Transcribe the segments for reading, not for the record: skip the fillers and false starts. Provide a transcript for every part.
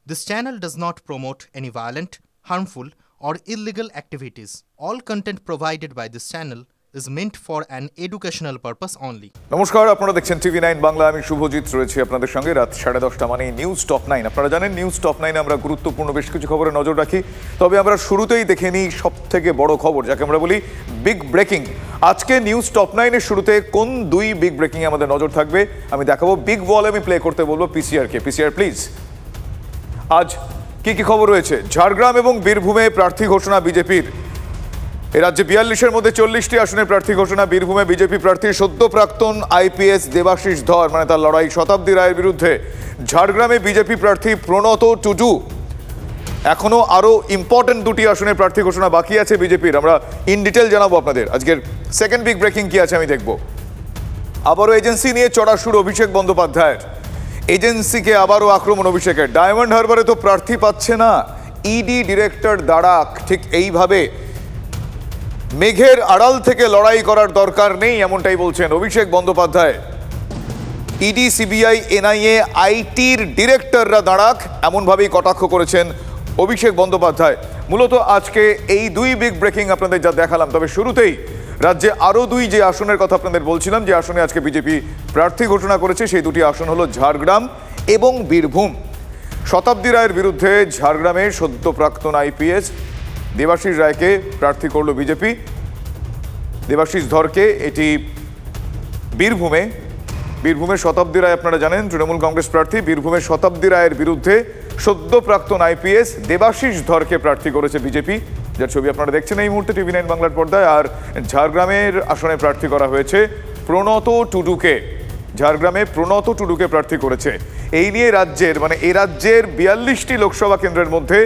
This channel does not promote any violent, harmful, or illegal activities. All content provided by this channel is meant for an educational purpose only. নমস্কার, আপনারা দেখছেন টিভি9 বাংলা। আমি শুভজিৎ রয়েছি আপনাদের সঙ্গে। রাত 10:30 মানে নিউজ টপ 9। আপনারা জানেন নিউজ টপ 9 আমরা গুরুত্বপূর্ণ বেশ কিছু খবরে নজর রাখি। তবে আমরা শুরুতেই দেখে নিই সবথেকে বড় খবর, যাকে আমরা বলি বিগ ব্রেকিং। আজকে নিউজ টপ 9 এর শুরুতে কোন দুই বিগ ব্রেকিং আমাদের নজর থাকবে আমি দেখাবো। বিগ বল আমি প্লে করতে বলবো পিসিআর কে। PCR please. আজ কি কি খবর রয়েছে? ঝাড়গ্রাম এবং বীরভূমে প্রার্থী ঘোষণা বিজেপির। এ রাজ্যে 42-এর মধ্যে 40টি আসনের প্রার্থী ঘোষণা। বীরভূমে বিজেপি প্রার্থী সদ্য প্রাক্তন আইপিএস দেবাশিস ধর, মানে তার লড়াই শতাব্দী রায়ের বিরুদ্ধে। ঝাড়গ্রামে বিজেপি প্রার্থী প্রণত টুডু। এখনো আরো ইম্পর্টেন্ট দুটি আসনের প্রার্থী ঘোষণা বাকি আছে বিজেপির। আমরা ইন ডিটেল জানাবো আপনাদের। আজকের সেকেন্ড বিগ ব্রেকিং কি আছে আমি দেখব। আবারও এজেন্সি নিয়ে চড়া সুর অভিষেক বন্দ্যোপাধ্যায়ের। এজেন্সিকে আবারও আক্রমণ অভিষেকের। ডায়মন্ড হারবারে তো প্রার্থী পাচ্ছে না, ইডি ডিরেক্টর দাঁড়াক। ঠিক এইভাবে মেঘের আড়াল থেকে লড়াই করার দরকার নেই, এমনটাই বলছেন Abhishek Bandyopadhyay. ED, CBI, NIA, আইটির ডিরেক্টররা দাঁড়াক, এমনভাবেই কটাক্ষ করেছেন অভিষেক বন্দ্যোপাধ্যায়। মূলত আজকে এই দুই বিগ ব্রেকিং আপনাদের যা দেখালাম। তবে শুরুতেই রাজ্যে আরও দুই যে আসনের কথা আপনাদের বলছিলাম, যে আসনে আজকে বিজেপি প্রার্থী ঘোষণা করেছে, সেই দুটি আসন হলো ঝাড়গ্রাম এবং বীরভূম। শতাব্দী রায়ের বিরুদ্ধে ঝাড়গ্রামের সদ্য প্রাক্তন আইপিএস দেবাশিস রায়কে প্রার্থী করল বিজেপি। দেবাশিস ধরকে। এটি বীরভূমের শতাব্দী রায় আপনারা জানেন তৃণমূল কংগ্রেস প্রার্থী। বীরভূমের শতাব্দী রায়ের বিরুদ্ধে সদ্য প্রাক্তন আইপিএস দেবাশিস ধরকে প্রার্থী করেছে বিজেপি, যার ছবি আপনারা দেখছেন এই মুহূর্তে টিভি9 বাংলার পর্দায়। আর ঝাড়গ্রামের আসনে প্রার্থী করা হয়েছে প্রণত টুডুকে। ঝাড়গ্রামে প্রণত টুডুকে প্রার্থী করেছে। এই নিয়ে এই রাজ্যের 42টি লোকসভা কেন্দ্রের মধ্যে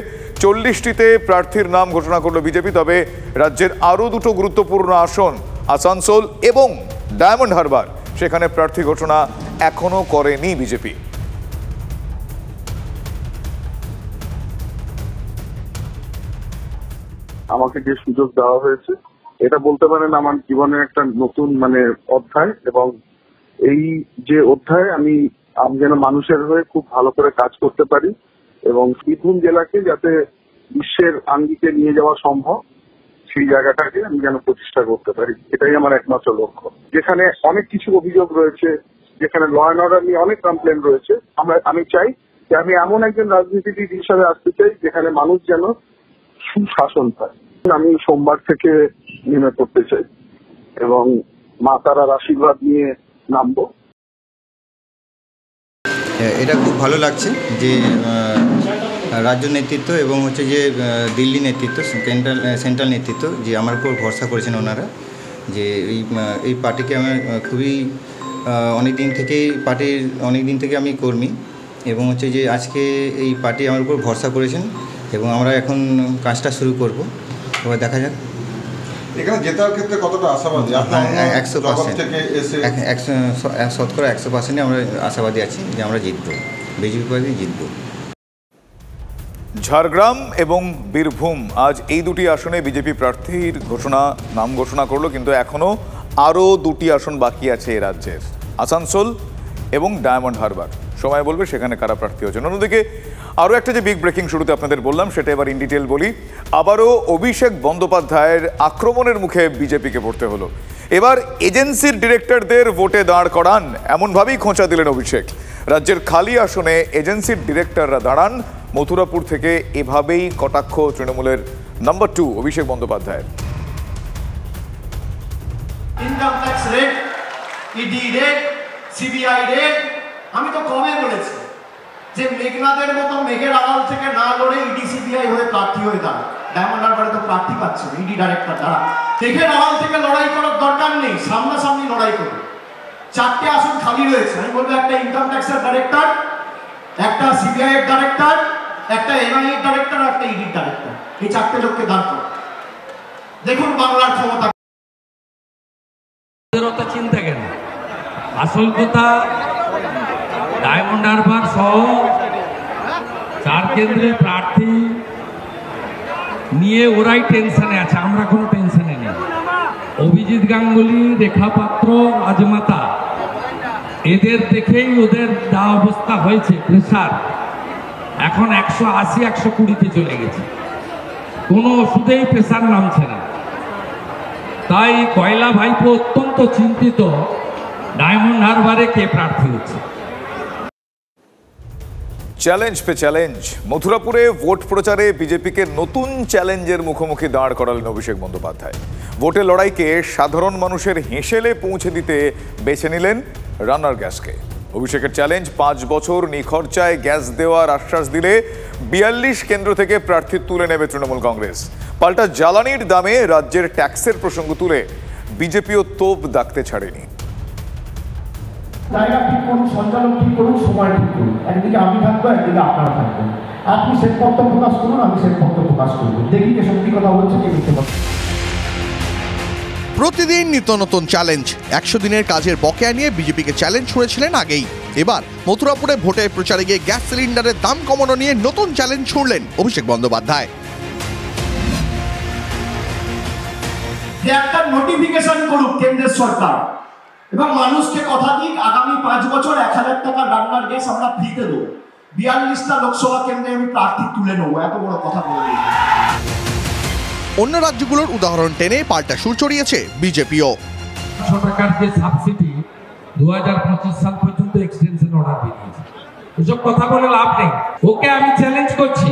40টিতে প্রার্থীর নাম ঘোষণা করলো বিজেপি। তবে রাজ্যের আরও দুটো গুরুত্বপূর্ণ আসন আসানসোল এবং ডায়মন্ড হারবার, সেখানে প্রার্থী ঘোষণা এখনো করেনি বিজেপি। আমাকে যে সুযোগ দেওয়া হয়েছে, এটা বলতে পারেন আমার জীবনের একটা নতুন অধ্যায়। এবং এই যে অধ্যায়ে আমি যেন মানুষের হয়ে খুব ভালো করে কাজ করতে পারি এবং বীরভূম জেলাকে যাতে বিশ্বের আঙ্গিকে নিয়ে যাওয়া সম্ভব, সেই জায়গাটাকে আমি যেন প্রতিষ্ঠা করতে পারি, এটাই আমার একমাত্র লক্ষ্য। যেখানে অনেক কিছু অভিযোগ রয়েছে, যেখানে ল অ্যান্ড অর্ডার নিয়ে অনেক কমপ্লেন রয়েছে, আমি চাই যে আমি এমন একজন রাজনীতিবিদ হিসাবে আসতে চাই যেখানে মানুষ যেন সুশাসন পায়। আমি সোমবার থেকে নেমে পড়তে চাই এবং মা তারার আশীর্বাদ নিয়ে নামবো। এটা খুব ভালো লাগছে যে রাজ্য নেতৃত্ব এবং যে দিল্লি নেতৃত্ব, সেন্ট্রাল নেতৃত্ব যে আমার উপর ভরসা করেছেন ওনারা, যে এই পার্টিকে আমার খুবই অনেক দিন থেকে আমি কর্মী এবং যে আজকে এই পার্টি আমার উপর ভরসা করেছেন এবং আমরা এখন কাজটা শুরু করব। এবার দেখা যাক এখানে জেতার ক্ষেত্রে কতটা আশাবাদী? 100% আমরা আশাবাদী আছি যে আমরা জিতবো, বিজেপি পার্টি জিতবো। ঝাড়গ্রাম এবং বীরভূম, আজ এই দুটি আসনে বিজেপি প্রার্থীর নাম ঘোষণা করলো, কিন্তু এখনো আরও দুটি আসন বাকি আছে এই রাজ্যের, আসানসোল এবং ডায়মন্ড হারবার। সময় বলবে সেখানে কারা প্রার্থী হচ্ছেন। অন্যদিকে আরও একটা যে বিগ ব্রেকিং শুরুতে আপনাদের বললাম, সেটা এবার ইন ডিটেল বলি। আবারও অভিষেক বন্দ্যোপাধ্যায়ের আক্রমণের মুখে বিজেপিকে পড়তে হলো। এবার এজেন্সির ডিরেক্টরদের ভোটে দাঁড় করান, এমনভাবেই খোঁচা দিলেন অভিষেক। রাজ্যের খালি আসনে এজেন্সির ডিরেক্টররা দাঁড়ান। মথুরাপুর থেকে এভাবেই কটাক্ষ তৃণমূলের নাম্বার 2 অভিষেক বন্দ্যোপাধ্যায়ের। Income tax raid, ED raid, CBI raid, আমি তো কমে বলেছি যে মেঘনাদের মতো মেঘের আড়াল থেকে না লড়ে ইডি সিবিআই হয়ে প্রার্থী হয়ে দাঁড়ান। ডায়মন্ড হারবারে তো প্রার্থী পাচ্ছে না, ইডি ডাইরেক্টর দাঁড়ান। মেঘের আড়াল থেকে লড়াই করার দরকার নেই, সামনাসামনি লড়াই করুন। 4টে আসন খালি রয়েছে। আমি বলবো একটা ইনকাম ট্যাক্সের ডাইরেক্টর, একটা সিবিআই এর ডাইরেক্টর, একটা এনআইএ এর ডাইরেক্টর, একটা ইডি ডাইরেক্টর। এই 4টে লোককে দাঁড় করুন। দেখুন বাংলার ক্ষমতা। চিন্তা কেন? আসল কথা ডায়মন্ড হারবার সহ 4 কেন্দ্রের প্রার্থী নিয়ে ওরাই টেনশনে আছে, আমরা কোনো টেনশনে নেই। অভিজিৎ গাঙ্গুলি, রেখা পাত্র, রাজমাতা, এদের দেখেই ওদের যা অবস্থা হয়েছে, প্রেসার, এখন 180 120-তে চলে গেছে, কোনো ওষুধেই প্রেসার নামছে না। তাই কয়লা ভাইপো অত্যন্ত চিন্তিত ডায়মন্ড হারবারে কে প্রার্থী হচ্ছে। চ্যালেঞ্জ পে চ্যালেঞ্জ। মথুরাপুরে ভোট প্রচারে বিজেপিকে নতুন চ্যালেঞ্জের মুখোমুখি দাঁড় করালেন অভিষেক বন্দ্যোপাধ্যায়। ভোটের লড়াইকে সাধারণ মানুষের হেঁসেলে পৌঁছে দিতে বেছে নিলেন রান্নার গ্যাসকে। অভিষেকের চ্যালেঞ্জ, 5 বছর নিখরচায় গ্যাস দেওয়ার আশ্বাস দিলে 42 কেন্দ্র থেকে প্রার্থী তুলে নেবে তৃণমূল কংগ্রেস। পাল্টা জ্বালানির দামে রাজ্যের ট্যাক্সের প্রসঙ্গ তুলে বিজেপিও তোপ দাগতে ছাড়েনি। জায়গা ঠিক করুন, সঞ্চালক ঠিক করুন, সময় ঠিক করুন। একদিকে আমি থাকবো, একদিকে আপনারা থাকবেন। আপনি শ্বেতপত্র প্রকাশ করুন, আমি শ্বেতপত্র প্রকাশ করব। দেখি কে সত্যি কথা বলছে, কে মিথ্যে কথা। প্রতিদিন নিত্য নতুন চ্যালেঞ্জ। 100 দিনের কাজের বকেয়া নিয়ে বিজেপিকে চ্যালেঞ্জ ছুড়েছিলেন আগেই। এবার মথুরাপুরে ভোটের প্রচারে গিয়ে গ্যাস সিলিন্ডারের দাম কমানো নিয়ে নতুন চ্যালেঞ্জ ছুড়লেন অভিষেক বন্দ্যোপাধ্যায়। যে একটা নোটিফিকেশন করুক কেন্দ্রের সরকার এবং মানুষকে কথা দিক, আগামী 5 বছর 1000 টাকা রান্নার গ্যাস আমরা ফ্রিতে দেবো। 42টা লোকসভা কেন্দ্রে আমি প্রার্থী তুলে নেবো, এত বড় কথা বলে দিই। অন্য রাজ্যগুলোর উদাহরণ টেনে পাল্টা সুর চড়িয়েছে বিজেপিও। 100 টাকার যে সাবসিডি 2025 সাল পর্যন্ত এক্সটেনশন অর্ডার বেরিয়েছে। এসব কথা বলে লাভ নেই। ওকে আমি চ্যালেঞ্জ করছি,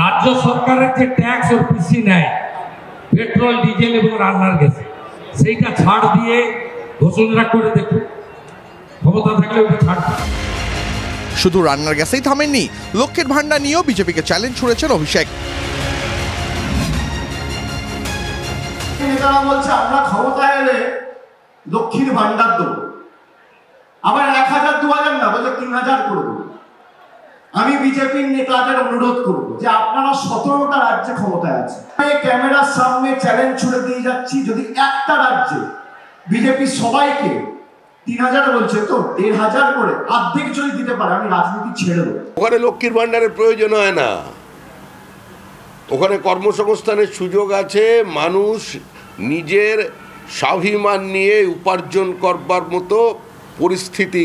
রাজ্য সরকারের যে ট্যাক্স ওর পিসি নেয় পেট্রোল, ডিজেল এবং রান্নার গ্যাসে, সেইটা ছাড় দিয়ে ঘোষণা করে দেখুন, ক্ষমতা থাকলে ওটা ছাড়। শুধু রান্নার গ্যাসেই থামেননি, লক্ষ্মীর ভান্ডার নিয়েও বিজেপিকে চ্যালেঞ্জ ছুড়েছেন অভিষেক। নেতারা বলছে আমরা ক্ষমতায় এলে লক্ষ্মীর ভান্ডার দেবো, আবার 1000 2000 না, বলে 3000 করে দেবো। আমি বিজেপির নেতাদের অনুরোধ করব যে আপনারা 17টা রাজ্যে ক্ষমতায় আছে, ক্যামেরার সামনে চ্যালেঞ্জ ছুড়ে দিয়ে যাচ্ছি, যদি একটা রাজ্যে বিজেপি সবাইকে 3000 বলছে তো 1500 করে অর্ধেক যদি দিতে পারে, আমি রাজনীতি ছেড়ে দেবো। ওখানে লক্ষ্মীর ভান্ডারের প্রয়োজন হয় না, ওখানে কর্মসংস্থানের সুযোগ আছে। মানুষ নিজের স্বাভিমান নিয়ে উপার্জন করবার মতো পরিস্থিতি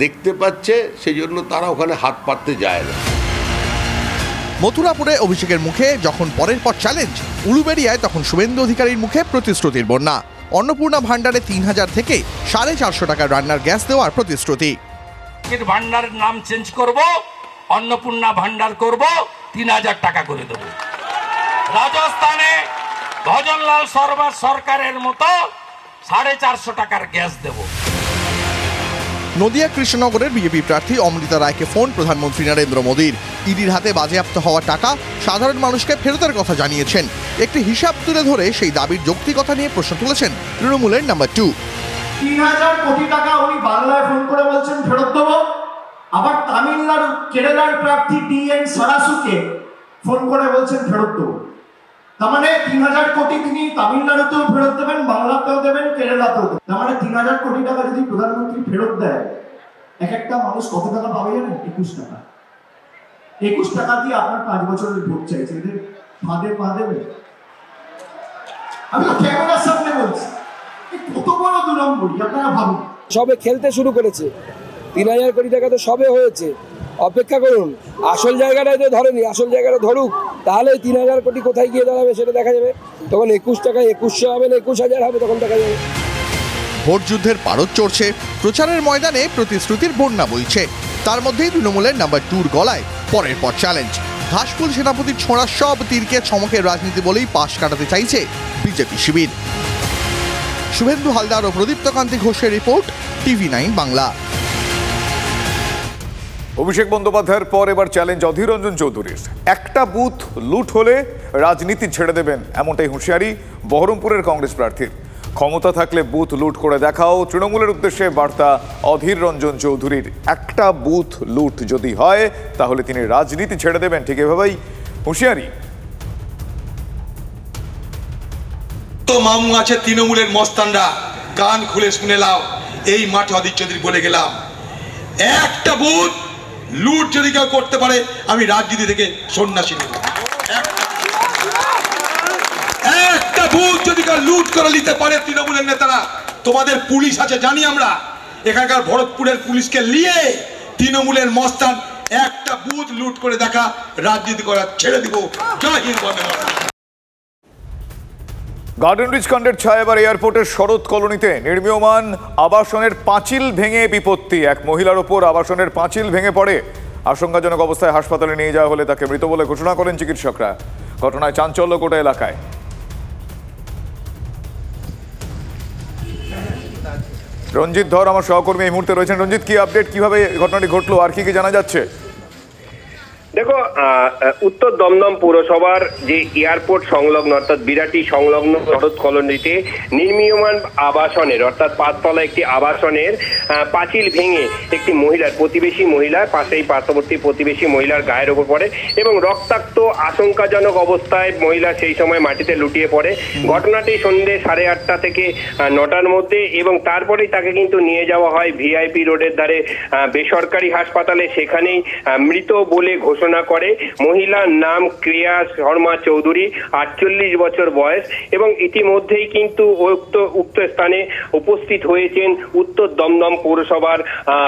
দেখতে পাচ্ছে, সেই জন্য তারা ওখানে হাত পাততে যায় না। মথুরাপুরে অভিষেকের মুখে যখন পরের পর চ্যালেঞ্জ, উলুবেড়িয়ায় তখন শুভেন্দু অধিকারীর মুখে প্রতিশ্রুতির বন্যা। অন্নপূর্ণা ভান্ডারে 3000 থেকে 450 টাকার রান্নার গ্যাস দেওয়ার প্রতিশ্রুতি। ভান্ডারের নাম চেঞ্জ করব, অন্নপূর্ণা ভান্ডার করব, 3000 টাকা করে দেব। রাজস্থানে ভজনলাল শর্মা সরকারের মতো 450 টাকার গ্যাস দেব। নদিয়া কৃষ্ণনগরের বিজেপি প্রার্থী অমৃতা রায়কে ফোন প্রধানমন্ত্রী নরেন্দ্র মোদীর। ইডির হাতে বাজেয়াপ্ত হওয়া টাকা সাধারণ মানুষকে ফেরতের কথা জানিয়েছেন। একটি হিসাব তুলে ধরে সেই দাবির যৌক্তিকতা নিয়ে প্রশ্ন তুলেছেন তৃণমূলের নাম্বার 2। 3000 কোটি টাকা উনি বাংলায় ফোন করে বলছেন ফেরত দেবো, আবার তামিলনাড়ু কেরালার প্রার্থী টিএন সারাসুকে ফোন করে বলছেন ফেরত দেবো। তার মানে 3000 কোটি তিনি তামিলনাড়ুতেও ফেরত দেবেন, বাংলাতেও দেবেন, কেরালাতেও দেবেন। তার মানে 3000 কোটি টাকা যদি প্রধানমন্ত্রী ফেরত দেয়, এক একটা মানুষ কত টাকা পাবে জানেন? 21 টাকা। 21 টাকা দিয়ে আপনার 5 বছরের ভোট চাইছে, এদের ফাঁদে পা দেবে? আমি তো ক্যামেরার সামনে বলছি, কত বড় 2 নম্বরই আপনারা ভাবুন। সবে খেলতে শুরু করেছে, 3000 কোটি টাকা তো সবে হয়েছে। অপেক্ষা করুন, আসল জায়গাটাই তো ধরেনি, আসল জায়গাটা ধরুক, তাহলে 3000 কোটি কোথায় গিয়ে দাঁড়াবে সেটা দেখা যাবে। তখন 21 টাকা 2100 হবে না 21000 হবে, তখন দেখা যাবে। ভোট যুদ্ধের পারদ চড়ছে, প্রচারের ময়দানে প্রতিশ্রুতির বন্যা বইছে। তার মধ্যেই তৃণমূলের নাম্বার 2 গলায় পরের পর চ্যালেঞ্জ। ঘাসফুল সেনাপতির ছোঁড়া সব তীরকে চমকের রাজনীতি বলেই পাশ কাটাতে চাইছে বিজেপি শিবির। শুভেন্দু হালদার ও প্রদীপ্ত কান্তি ঘোষের রিপোর্ট, TV9 বাংলা। অভিষেক বন্দ্যোপাধ্যায়ের পর এবার চ্যালেঞ্জ অধীর রঞ্জন চৌধুরীর। একটা বুথ লুট হলে রাজনীতি ছেড়ে দেবেন, এমনটাই হুঁশিয়ারি বহরমপুরের কংগ্রেস প্রার্থীর। ক্ষমতা থাকলে বুথ লুট করে দেখাও, তৃণমূলের উদ্দেশ্যে বার্তা অধীর রঞ্জন চৌধুরীর। একটা বুথ লুট যদি হয় তাহলে তিনি রাজনীতি ছেড়ে দেবেন, ঠিক এভাবেই হুঁশিয়ারি। তো মামু আছে তৃণমূলের মস্তানরা, কান খুলে শুনে লাও, এই মাঠে অধীর চৌধুরী বলে গেলাম, একটা বুথ লুট যদি কেউ করতে পারে আমি রাজনীতি থেকে সন্ন্যাসী নেব। একটা বুথ যদি কেউ লুট করে নিতে পারে তৃণমূলের নেতারা, তোমাদের পুলিশ আছে জানি আমরা, এখানকার ভরতপুরের পুলিশকে নিয়ে তৃণমূলের মস্তান একটা বুথ লুট করে দেখা, রাজনীতি করা ছেড়ে দিব। জয় হিন্দ, বন্দে মাতরম। গার্ডেন রিচ কাণ্ডের ছায়া এবার এয়ারপোর্টের শরৎ কলোনিতে নির্মীয়মান আবাসনের পাঁচিল ভেঙে বিপত্তি। এক মহিলার ওপর আবাসনের পাঁচিল ভেঙে পড়ে, আশঙ্কাজনক অবস্থায় হাসপাতালে নিয়ে যাওয়া হলে তাকে মৃত বলে ঘোষণা করেন চিকিৎসকরা। ঘটনায় চাঞ্চল্য গোটা এলাকায়। রঞ্জিত ধর আমার সহকর্মী এই মুহূর্তে রয়েছেন। রঞ্জিত, কি আপডেট, কিভাবে ঘটনাটি ঘটলো আর কি কি জানা যাচ্ছে? দেখো, উত্তর দমদম পৌরসভার যে এয়ারপোর্ট সংলগ্ন অর্থাৎ বিরাটি সংলগ্ন শরৎ কলোনিতে নির্মীয়মান আবাসনের অর্থাৎ 5 তলা একটি আবাসনের পাঁচিল ভেঙে একটি মহিলার, প্রতিবেশী মহিলার পাশেই পার্শ্ববর্তী প্রতিবেশী মহিলার গায়ের ওপর পড়ে এবং রক্তাক্ত আশঙ্কাজনক অবস্থায় মহিলা সেই সময় মাটিতে লুটিয়ে পড়ে। ঘটনাটি সন্ধ্যে 8:30 থেকে 9টার মধ্যে এবং তারপরেই তাকে কিন্তু নিয়ে যাওয়া হয় ভিআইপি রোডের ধারে বেসরকারি হাসপাতালে। সেখানেই মৃত বলে ঘোষণা করে। মহিলার নাম ক্রিয়া শর্মা চৌধুরী, 48 বছর বয়স এবং ইতিমধ্যেই কিন্তু উক্ত স্থানে উপস্থিত হয়েছেন উত্তর দমদম পৌরসভার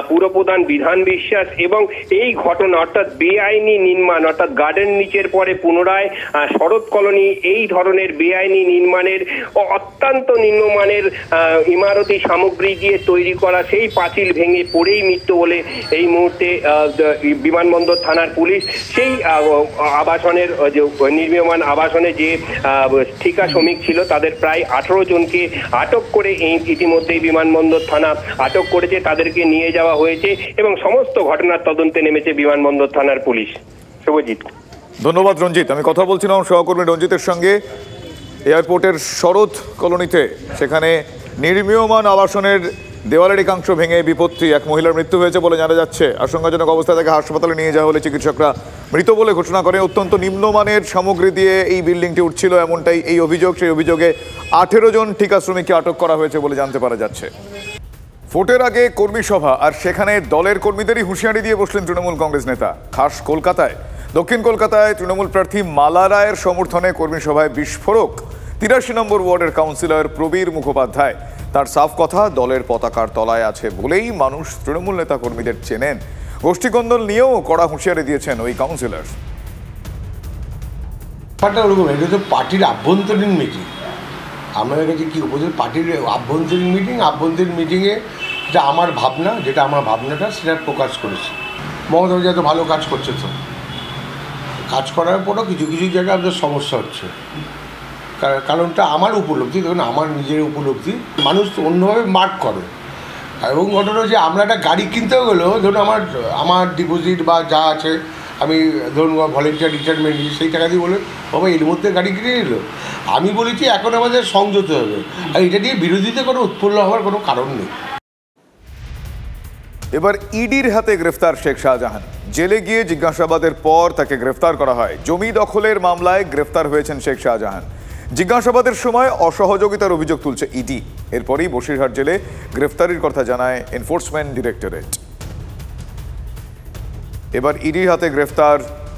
পুরপ্রধান বিধান বিশ্বাস এবং এই ঘটনা অর্থাৎ বেআইনি নির্মাণ অর্থাৎ গার্ডেন নিচের পরে পুনরায় শরৎ কলোনি এই ধরনের বেআইনি নির্মাণের অত্যন্ত নিম্নমানের ইমারতি সামগ্রী দিয়ে তৈরি করা সেই পাঁচিল ভেঙে পড়েই মৃত্যু বলে এই মুহূর্তে বিমানবন্দর থানার পুলিশ সেই আবাসনের যে নির্মীয়মান আবাসনে যে ঠিকা শ্রমিক ছিল তাদের প্রায় 18 জনকে আটক করে ইতিমধ্যেই বিমানবন্দর থানা আটক করেছে। তাদেরকে নিয়ে যাওয়া হয়েছে এবং সমস্ত ঘটনার তদন্তে নেমেছে বিমানবন্দর থানার পুলিশ। শুভজিৎ, ধন্যবাদ রঞ্জিত। আমি কথা বলছিলাম সহকর্মী রঞ্জিতের সঙ্গে এয়ারপোর্টের শরৎ কলোনিতে। সেখানে নির্মীয়মান আবাসনের দেওয়ালের একাংশ ভেঙে বিপত্তি, এক মহিলার মৃত্যু হয়েছে বলে জানা যাচ্ছে। আশঙ্কাজনক অবস্থায় তাকে হাসপাতালে নিয়ে যাওয়া হলে চিকিৎসকরা মৃত বলে ঘোষণা করে। অত্যন্ত নিম্নমানের সামগ্রী দিয়ে এই বিল্ডিংটি উঠছিল এমনটাই এই অভিযোগ। সেই অভিযোগে 18 জন ঠিকা শ্রমিককে আটক করা হয়েছে বলে জানতে পারা যাচ্ছে। ভোটের আগে কর্মী সভা আর সেখানে দলের কর্মীদেরই হুঁশিয়ারি দিয়ে বসলেন তৃণমূল কংগ্রেস নেতা। খাস কলকাতায়, দক্ষিণ কলকাতায় তৃণমূল প্রার্থী মালা রায়ের সমর্থনে কর্মী সভায় বিস্ফোরক 83 নম্বর ওয়ার্ডের কাউন্সিলর প্রবীর মুখোপাধ্যায়। তার সাফ কথা, দলের পতাকার তলায় আছে বলেই মানুষ তৃণমূল নেতা কর্মীদের চেনেন। গোষ্ঠীকন্দল নিয়েও কড়া হুঁশিয়ারি দিয়েছেন ওই কাউন্সিলর। ওরকম এটা তো পার্টির আভ্যন্তরীণ মিটিং। আমাদের কাছে কি উপস্থিত পার্টির আভ্যন্তরীণ মিটিং, আভ্যন্তরীণ মিটিংয়ে যেটা আমার ভাবনা, যেটা আমার ভাবনাটা সেটা প্রকাশ করেছি। মমতা ব্যানার্জি এত ভালো কাজ করছে, তো কাজ করার পরও কিছু কিছু জায়গায় আমাদের সমস্যা হচ্ছে। কারণটা আমার উপলব্ধি, দেখুন আমার নিজের উপলব্ধি, মানুষ তো অন্যভাবে মার্ক করে। এবং ঘটনা যে আমরা একটা গাড়ি কিনতেও গেলেও ধরুন আমার ডিপোজিট বা যা আছে আমি ধরুন ভলেন্টিয়ার রিটায়ারমেন্ট সেই টাকা দিয়ে বলে বাবা এর মধ্যে গাড়ি কিনে নিল। আমি বলেছি এখন আমাদের সংযত হবে, আর এটা নিয়ে বিরোধীতে কোনো উৎপন্ন হওয়ার কোনো কারণ নেই। এবার ইডির হাতে গ্রেফতার শেখ শাহজাহান। জেলে গিয়ে জিজ্ঞাসাবাদের পর তাকে গ্রেফতার করা হয়। জমি দখলের মামলায় গ্রেফতার হয়েছেন শেখ শাহজাহান। জিজ্ঞাসাবাদের সময় অসহযোগিতার অভিযোগ তুলছে ইডি। এরপরই বসিরহাট জেলে গ্রেফতারির কথা জানায় এনফোর্সমেন্ট ডিরেক্টরেট। এবার ইডির হাতে গ্রেফতার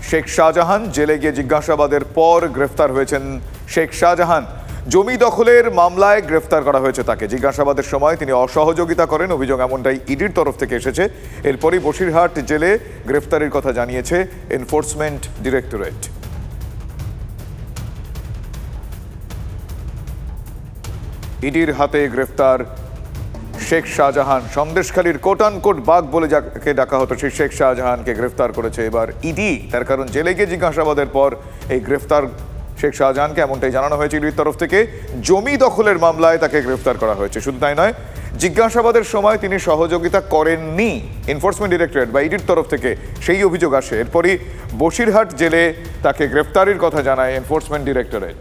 শেখ শাহজাহান। জেলে গিয়ে জিজ্ঞাসাবাদের পর গ্রেফতার হয়েছেন শেখ শাহজাহান। জমি দখলের মামলায় গ্রেফতার করা হয়েছে তাকে। জিজ্ঞাসাবাদের সময় তিনি অসহযোগিতা করেন অভিযোগ এমনটাই ইডির তরফ থেকে এসেছে। এরপরই বসিরহাট জেলে গ্রেফতারির কথা জানিয়েছে এনফোর্সমেন্ট ডিরেক্টরেট। ইডির হাতে গ্রেফতার শেখ শাহজাহান। সন্দেশখালীর কোটানকোট বাঘ বলে যাকে ডাকা হতো সেই শেখ শাহজাহানকে গ্রেফতার করেছে এবার ইডি। তার কারণ জেলে গিয়ে জিজ্ঞাসাবাদের পর এই গ্রেফতার শেখ শাহজাহানকে, এমনটাই জানানো হয়েছে ইডির তরফ থেকে। জমি দখলের মামলায় তাকে গ্রেফতার করা হয়েছে। শুধু তাই নয়, জিজ্ঞাসাবাদের সময় তিনি সহযোগিতা করেননি এনফোর্সমেন্ট ডিরেক্টরেট বা ইডির তরফ থেকে, সেই অভিযোগ আসে। এরপরই বসিরহাট জেলে তাকে গ্রেফতারির কথা জানায় এনফোর্সমেন্ট ডিরেক্টরেট।